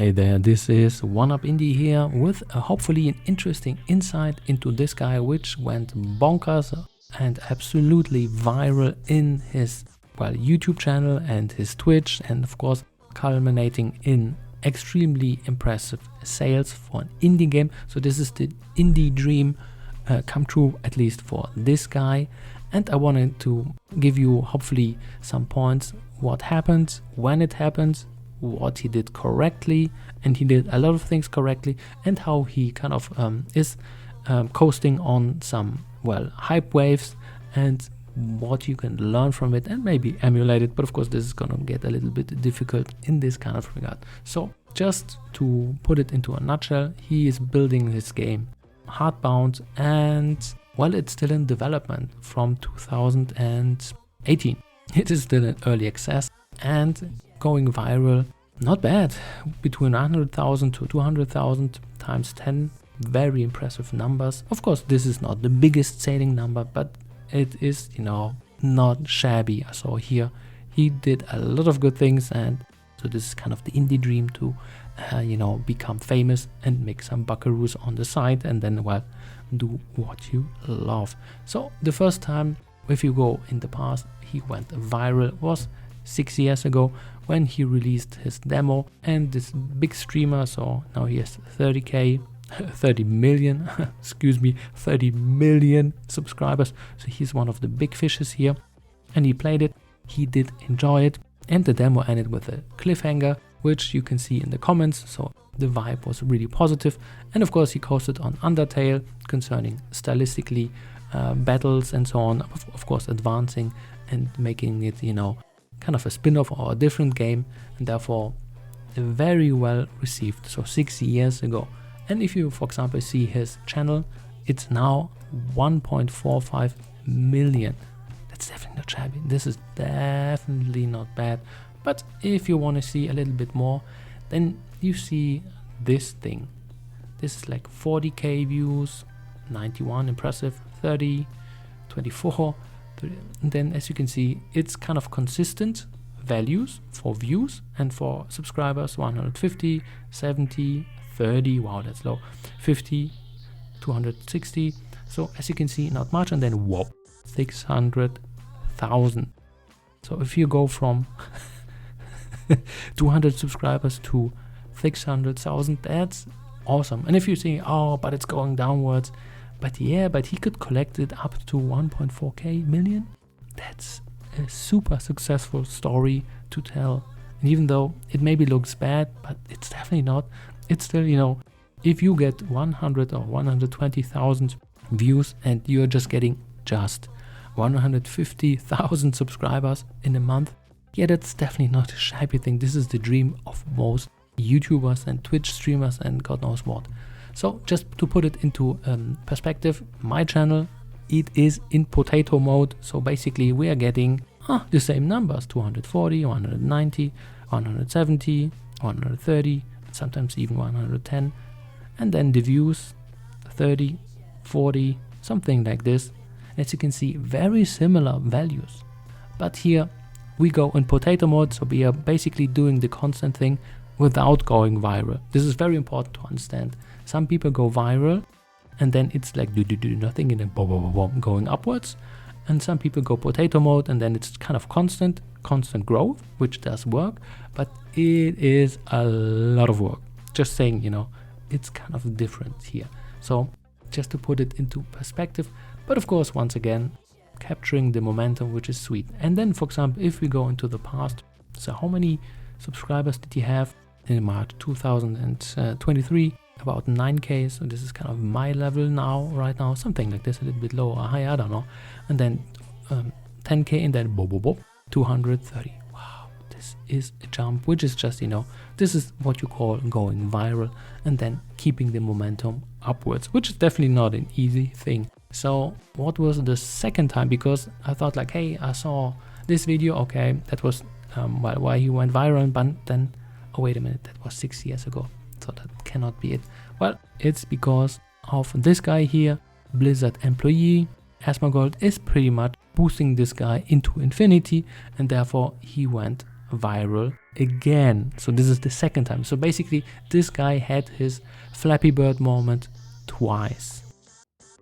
Hey there, this is OneUpIndie here with hopefully an interesting insight into this guy which went bonkers and absolutely viral in his YouTube channel and his Twitch, and of course culminating in extremely impressive sales for an indie game. So this is the indie dream come true, at least for this guy, and I wanted to give you hopefully some points, what happened, when it happened, what he did correctly, and he did a lot of things correctly, and how he kind of is coasting on some hype waves, and what you can learn from it and maybe emulate it. But of course this is gonna get a little bit difficult in this kind of regard. So just to put it into a nutshell, he is building his game Heartbound, and it's still in development from 2018. It is still in early access and going viral. Not bad, between 100,000 to 200,000 times 10, very impressive numbers. Of course this is not the biggest selling number, but it is, not shabby. So here he did a lot of good things, and so this is kind of the indie dream to become famous and make some buckaroos on the side, and then do what you love. So the first time, if you go in the past, he went viral was 6 years ago when he released his demo, and this big streamer, so now he has 30 million subscribers. So he's one of the big fishes here, and he played it, he did enjoy it, and the demo ended with a cliffhanger, which you can see in the comments. So the vibe was really positive, and of course he coasted on Undertale concerning stylistically battles and so on, of course advancing and making it kind of a spin-off or a different game, and therefore very well received. So 6 years ago. And if you, for example, see his channel, it's now 1.45 million. That's definitely not shabby. This is definitely not bad. But if you want to see a little bit more, then you see this thing. This is like 40k views, 91 impressive, 30, 24. And then as you can see, it's kind of consistent values for views, and for subscribers 150, 70, 30, wow that's low, 50, 260. So as you can see, not much, and then whoop, 600,000. So if you go from 200 subscribers to 600,000, that's awesome. And if you say, oh, but it's going downwards, but he could collect it up to 1.4k million. That's a super successful story to tell. And even though it maybe looks bad, but it's definitely not. It's still, if you get 100 or 120,000 views and you're just getting 150,000 subscribers in a month, that's definitely not a shabby thing. This is the dream of most YouTubers and Twitch streamers and God knows what. So just to put it into perspective, my channel, it is in potato mode. So basically we are getting the same numbers, 240, 190, 170, 130, sometimes even 110. And then the views, 30, 40, something like this. As you can see, very similar values. But here we go in potato mode, so we are basically doing the constant thing without going viral. This is very important to understand. Some people go viral and then it's like do nothing and then boom, boom, boom, going upwards. And some people go potato mode and then it's kind of constant growth, which does work, but it is a lot of work. Just saying, it's kind of different here. So just to put it into perspective, but of course, once again, capturing the momentum, which is sweet. And then, for example, if we go into the past, so how many subscribers did he have in March 2023? About 9k. So this is kind of my level right now, something like this, a little bit low or high, I don't know. And then 10k, and then 230. Wow, this is a jump, which is just, this is what you call going viral, and then keeping the momentum upwards, which is definitely not an easy thing. So what was the second time? Because I thought like, hey, I saw this video, okay, that was why he went viral, but then, oh wait a minute, that was 6 years ago. So that cannot be it. Well, it's because of this guy here, Blizzard employee. Asmongold is pretty much boosting this guy into infinity, and therefore he went viral again. So this is the second time. So basically this guy had his Flappy Bird moment twice.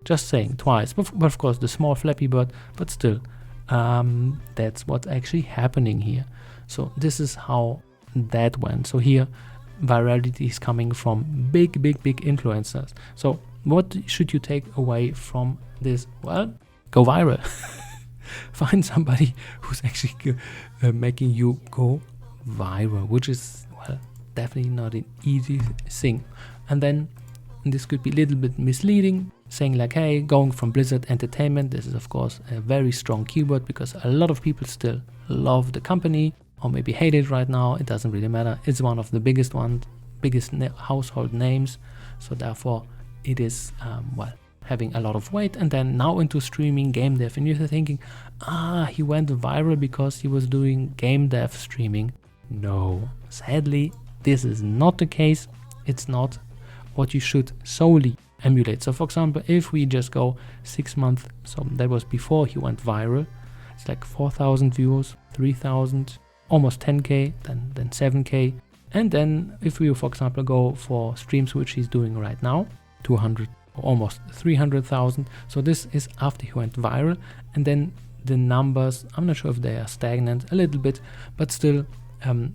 Just saying, twice. But of course the small Flappy Bird, but still, that's what's actually happening here. So this is how that went. So here virality is coming from big influencers. So what should you take away from this? Well, go viral. Find somebody who's actually making you go viral, which is, well, definitely not an easy thing. And then this could be a little bit misleading, saying like, hey, going from Blizzard Entertainment. This is of course a very strong keyword because a lot of people still love the company, or maybe hate it right now. It doesn't really matter. It's one of the biggest household names. So therefore it is, well, having a lot of weight. And then now into streaming, game dev, and you're thinking, he went viral because he was doing game dev streaming. No, sadly, this is not the case. It's not what you should solely emulate. So for example, if we just go 6 months, so that was before he went viral, it's like 4,000 views, 3,000, almost 10k, then 7k. And then if we, for example, go for streams which he's doing right now, 200, almost 300,000. So this is after he went viral, and then the numbers, I'm not sure if they are stagnant a little bit, but still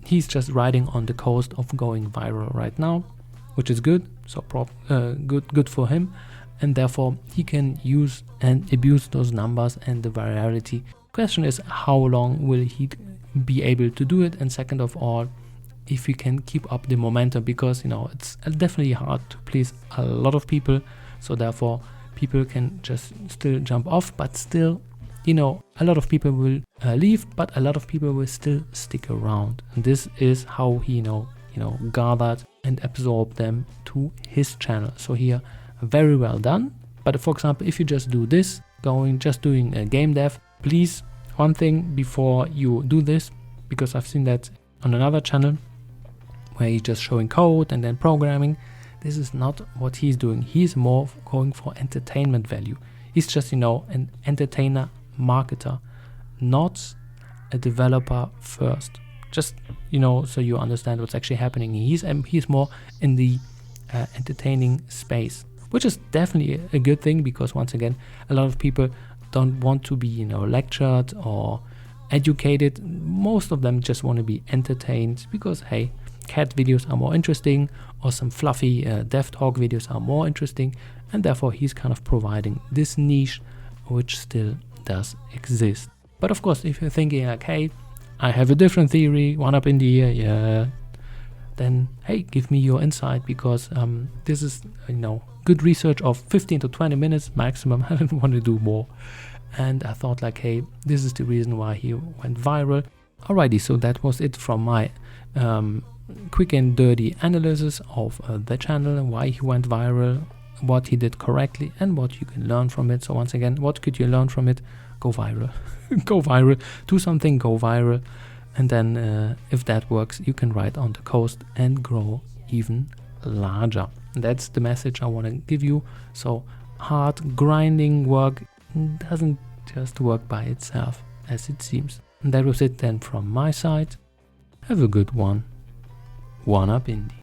he's just riding on the coast of going viral right now, which is good. So good for him, and therefore he can use and abuse those numbers and the virality. Question is, how long will he be able to do it? And second of all, if you can keep up the momentum, because it's definitely hard to please a lot of people. So therefore people can just still jump off, but still, a lot of people will leave, but a lot of people will still stick around. And this is how he gathered and absorbed them to his channel. So here, very well done. But for example, if you just do this, just doing a game dev, please, one thing before you do this, because I've seen that on another channel where he's just showing code and then programming. This is not what he's doing. He's more going for entertainment value. He's just, an entertainer, marketer, not a developer first. Just, so you understand what's actually happening. He's more in the entertaining space, which is definitely a good thing, because once again, a lot of people don't want to be, lectured or educated. Most of them just want to be entertained because, hey, cat videos are more interesting, or some fluffy dev talk videos are more interesting, and therefore he's kind of providing this niche which still does exist. But of course, if you're thinking like, hey, I have a different theory, one up in the ear, yeah, then hey, give me your insight, because this is good research of 15 to 20 minutes maximum. I didn't want to do more, and I thought like, hey, this is the reason why he went viral. Alrighty, so that was it from my quick and dirty analysis of the channel and why he went viral, what he did correctly, and what you can learn from it. So once again, what could you learn from it? Go viral. Go viral, do something, go viral, and then if that works, you can ride on the coast and grow even larger. And that's the message I want to give you. So hard grinding work doesn't just work by itself, as it seems. And that was it then from my side. Have a good one. One up indie.